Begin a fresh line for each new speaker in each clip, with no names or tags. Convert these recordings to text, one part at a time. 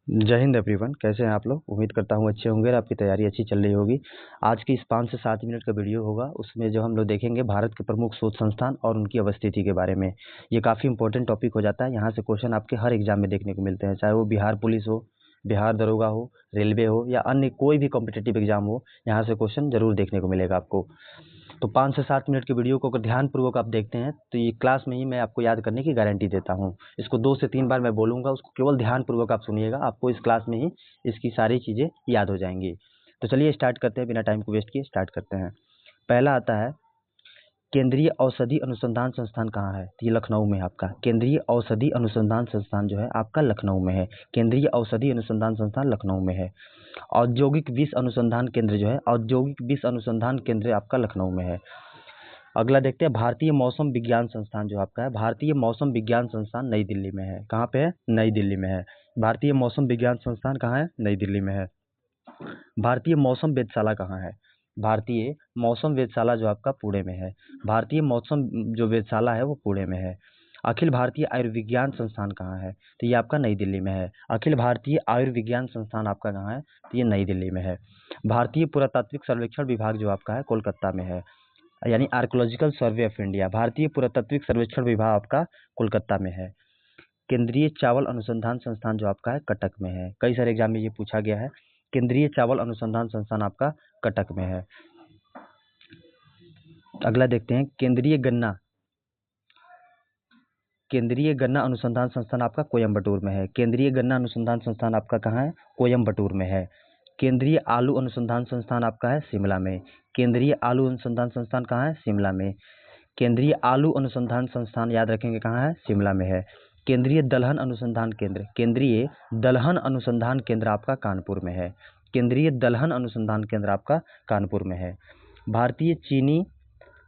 जय हिंद एवरीवन। कैसे हैं आप लोग? उम्मीद करता हूँ अच्छे होंगे और आपकी तैयारी अच्छी चल रही होगी। आज की इस 5 से 7 मिनट का वीडियो होगा, उसमें जो हम लोग देखेंगे भारत के प्रमुख शोध संस्थान और उनकी अवस्थिति के बारे में। ये काफ़ी इंपॉर्टेंट टॉपिक हो जाता है। यहाँ से क्वेश्चन आपके हर एग्जाम में देखने को मिलते हैं, चाहे वो बिहार पुलिस हो, बिहार दरोगा हो, रेलवे हो या अन्य कोई भी कॉम्पिटिटिव एग्जाम हो, यहाँ से क्वेश्चन जरूर देखने को मिलेगा आपको। तो 5 से 7 मिनट की वीडियो को अगर ध्यानपूर्वक आप देखते हैं तो ये क्लास में ही मैं आपको याद करने की गारंटी देता हूँ। इसको 2 से 3 बार मैं बोलूँगा, उसको केवल ध्यानपूर्वक आप सुनिएगा, आपको इस क्लास में ही इसकी सारी चीज़ें याद हो जाएंगी। तो चलिए स्टार्ट करते हैं, बिना टाइम को वेस्ट किए स्टार्ट करते हैं। पहला आता है, केंद्रीय औषधि अनुसंधान संस्थान कहाँ है? तो ये लखनऊ में है आपका। केंद्रीय औषधि अनुसंधान संस्थान जो है आपका लखनऊ में है। केंद्रीय औषधि अनुसंधान संस्थान लखनऊ में है। औद्योगिक विष अनुसंधान केंद्र जो है, औद्योगिक विष अनुसंधान केंद्र आपका लखनऊ में है। अगला देखते हैं, भारतीय मौसम विज्ञान संस्थान जो आपका है, भारतीय मौसम विज्ञान संस्थान नई दिल्ली में है। कहाँ पे है? नई दिल्ली में है। भारतीय मौसम विज्ञान संस्थान कहाँ है? नई दिल्ली में है। भारतीय मौसम वेधशाला कहाँ है? भारतीय मौसम वेधशाला जो आपका पुणे में है। भारतीय मौसम जो वेधशाला है वो पुणे में है। अखिल भारतीय आयुर्विज्ञान संस्थान कहाँ है? तो ये आपका नई दिल्ली में है। अखिल भारतीय आयुर्विज्ञान संस्थान आपका कहाँ है? तो ये नई दिल्ली में है। भारतीय पुरातात्विक सर्वेक्षण विभाग जो आपका है कोलकाता में है, यानी आर्कोलॉजिकल सर्वे ऑफ इंडिया। भारतीय पुरातात्विक सर्वेक्षण विभाग आपका कोलकाता में है। केंद्रीय चावल अनुसंधान संस्थान जो आपका है कटक में है। कई सारे एग्जाम में ये पूछा गया है। केंद्रीय चावल अनुसंधान संस्थान आपका कटक में है। अगला देखते हैं, केंद्रीय गन्ना अनुसंधान संस्थान आपका कोयम्बटूर में है। केंद्रीय गन्ना अनुसंधान संस्थान आपका कहाँ है? कोयम्बटूर में है। केंद्रीय आलू अनुसंधान संस्थान आपका है शिमला में। केंद्रीय आलू अनुसंधान संस्थान कहाँ है? शिमला में। केंद्रीय आलू अनुसंधान संस्थान याद रखेंगे कहाँ है? शिमला में है। केंद्रीय दलहन अनुसंधान केंद्र, केंद्रीय दलहन अनुसंधान केंद्र आपका कानपुर में है। केंद्रीय दलहन अनुसंधान केंद्र आपका कानपुर में है। भारतीय चीनी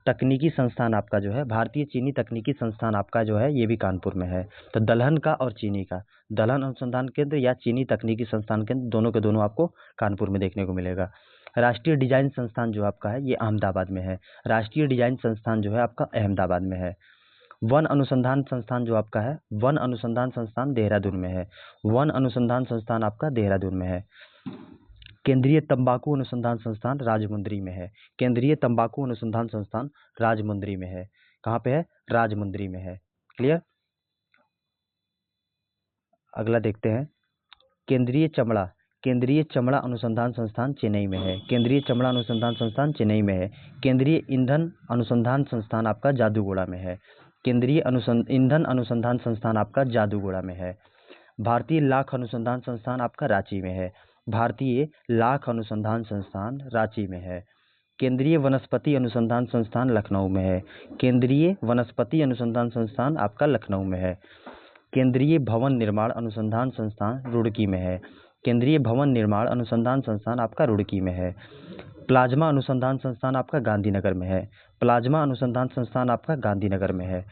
तकनीकी संस्थान आपका जो है, भारतीय चीनी तकनीकी संस्थान आपका जो है ये भी कानपुर में है। तो दलहन का और चीनी का, दलहन अनुसंधान केंद्र या चीनी तकनीकी संस्थान केंद्र, दोनों के दोनों आपको कानपुर में देखने को मिलेगा। राष्ट्रीय डिजाइन संस्थान जो आपका है ये अहमदाबाद में है। राष्ट्रीय डिजाइन संस्थान जो है आपका अहमदाबाद में है। वन अनुसंधान संस्थान जो आपका है, वन अनुसंधान संस्थान देहरादून में है। वन अनुसंधान संस्थान आपका देहरादून में है। केंद्रीय तंबाकू अनुसंधान संस्थान राजमुंदरी में है। केंद्रीय तंबाकू अनुसंधान संस्थान राजमुंदरी में है। कहाँ पे है? राजमुंदरी में है। क्लियर? अगला देखते हैं, केंद्रीय चमड़ा अनुसंधान संस्थान चेन्नई में है। केंद्रीय चमड़ा अनुसंधान संस्थान चेन्नई में है। केंद्रीय ईंधन अनुसंधान संस्थान आपका जादूगोड़ा में है। केंद्रीय ईंधन अनुसंधान संस्थान आपका जादूगोड़ा में है। भारतीय लाख अनुसंधान संस्थान आपका रांची में है। भारतीय लाख अनुसंधान संस्थान रांची में है। केंद्रीय वनस्पति अनुसंधान संस्थान लखनऊ में है। केंद्रीय वनस्पति अनुसंधान संस्थान आपका लखनऊ में है। केंद्रीय भवन निर्माण अनुसंधान संस्थान रुड़की में है। केंद्रीय भवन निर्माण अनुसंधान संस्थान आपका रुड़की में है। प्लाज्मा अनुसंधान संस्थान आपका गांधीनगर में है। प्लाज्मा अनुसंधान संस्थान आपका गांधीनगर में है।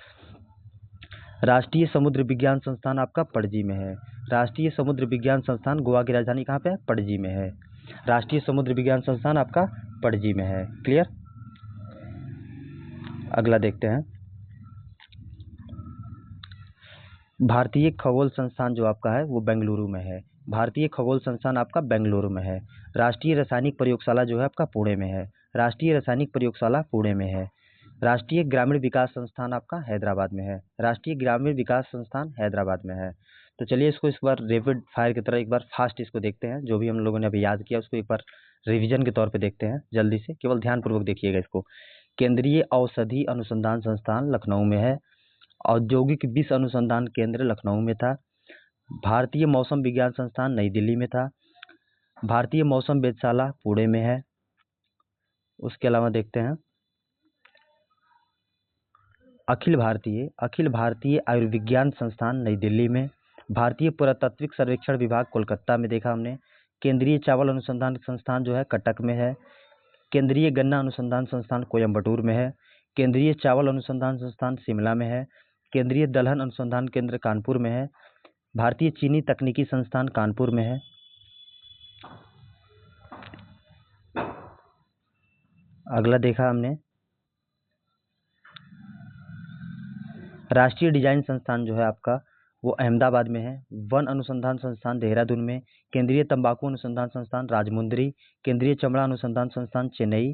राष्ट्रीय समुद्र विज्ञान संस्थान आपका पणजी में है। राष्ट्रीय समुद्र विज्ञान संस्थान, गोवा की राजधानी कहाँ पे है? पणजी में है। राष्ट्रीय समुद्र विज्ञान संस्थान आपका पणजी में है। क्लियर? अगला देखते हैं, भारतीय खगोल संस्थान जो आपका है वो बेंगलुरु में है। भारतीय खगोल संस्थान आपका बेंगलुरु में है। राष्ट्रीय रासायनिक प्रयोगशाला जो है आपका पुणे में है। राष्ट्रीय रासायनिक प्रयोगशाला पुणे में है। राष्ट्रीय ग्रामीण विकास संस्थान आपका हैदराबाद में है। राष्ट्रीय ग्रामीण विकास संस्थान हैदराबाद में है। तो चलिए इसको इस बार रैपिड फायर की तरह एक बार फास्ट इसको देखते हैं। जो भी हम लोगों ने अभी याद किया उसको एक बार रिवीजन के तौर पे देखते हैं जल्दी से, केवल ध्यानपूर्वक देखिएगा इसको। केंद्रीय औषधि अनुसंधान संस्थान लखनऊ में है। औद्योगिक विष अनुसंधान केंद्र लखनऊ में था। भारतीय मौसम विज्ञान संस्थान नई दिल्ली में था। भारतीय मौसम वेधशाला पुणे में है। उसके अलावा देखते हैं, अखिल भारतीय आयुर्विज्ञान संस्थान नई दिल्ली में। भारतीय पुरातात्विक सर्वेक्षण विभाग कोलकाता में देखा हमने। केंद्रीय चावल अनुसंधान संस्थान जो है कटक में है। केंद्रीय गन्ना अनुसंधान संस्थान कोयम्बटूर में है। केंद्रीय चावल अनुसंधान संस्थान शिमला में है। केंद्रीय दलहन अनुसंधान केंद्र कानपुर में है। भारतीय चीनी तकनीकी संस्थान कानपुर में है। अगला देखा हमने, राष्ट्रीय डिजाइन संस्थान जो है आपका वो अहमदाबाद में है। वन अनुसंधान संस्थान देहरादून में, केंद्रीय तंबाकू अनुसंधान संस्थान राजमुंदरी, केंद्रीय चमड़ा अनुसंधान संस्थान चेन्नई,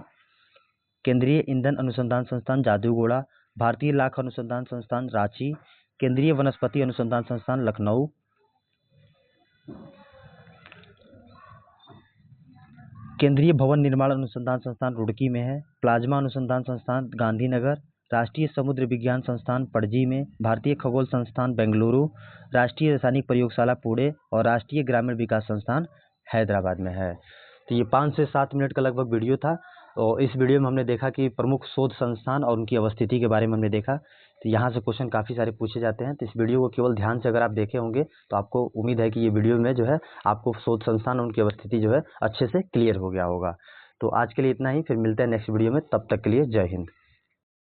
केंद्रीय ईंधन अनुसंधान संस्थान जादूगोड़ा, भारतीय लाख अनुसंधान संस्थान रांची, केंद्रीय वनस्पति अनुसंधान संस्थान लखनऊ, केंद्रीय भवन निर्माण अनुसंधान संस्थान रुड़की में है, प्लाज्मा अनुसंधान संस्थान गांधीनगर, राष्ट्रीय समुद्र विज्ञान संस्थान पणजी में, भारतीय खगोल संस्थान बेंगलुरु, राष्ट्रीय रासायनिक प्रयोगशाला पुणे और राष्ट्रीय ग्रामीण विकास संस्थान हैदराबाद में है। तो ये 5 से 7 मिनट का लगभग वीडियो था और इस वीडियो में हमने देखा कि प्रमुख शोध संस्थान और उनकी अवस्थिति के बारे में हमने देखा। तो यहाँ से क्वेश्चन काफ़ी सारे पूछे जाते हैं, तो इस वीडियो को केवल ध्यान से अगर आप देखे होंगे तो आपको उम्मीद है कि ये वीडियो में जो है आपको शोध संस्थान और उनकी अवस्थिति जो है अच्छे से क्लियर हो गया होगा। तो आज के लिए इतना ही, फिर मिलते हैं नेक्स्ट वीडियो में, तब तक के लिए जय हिंद।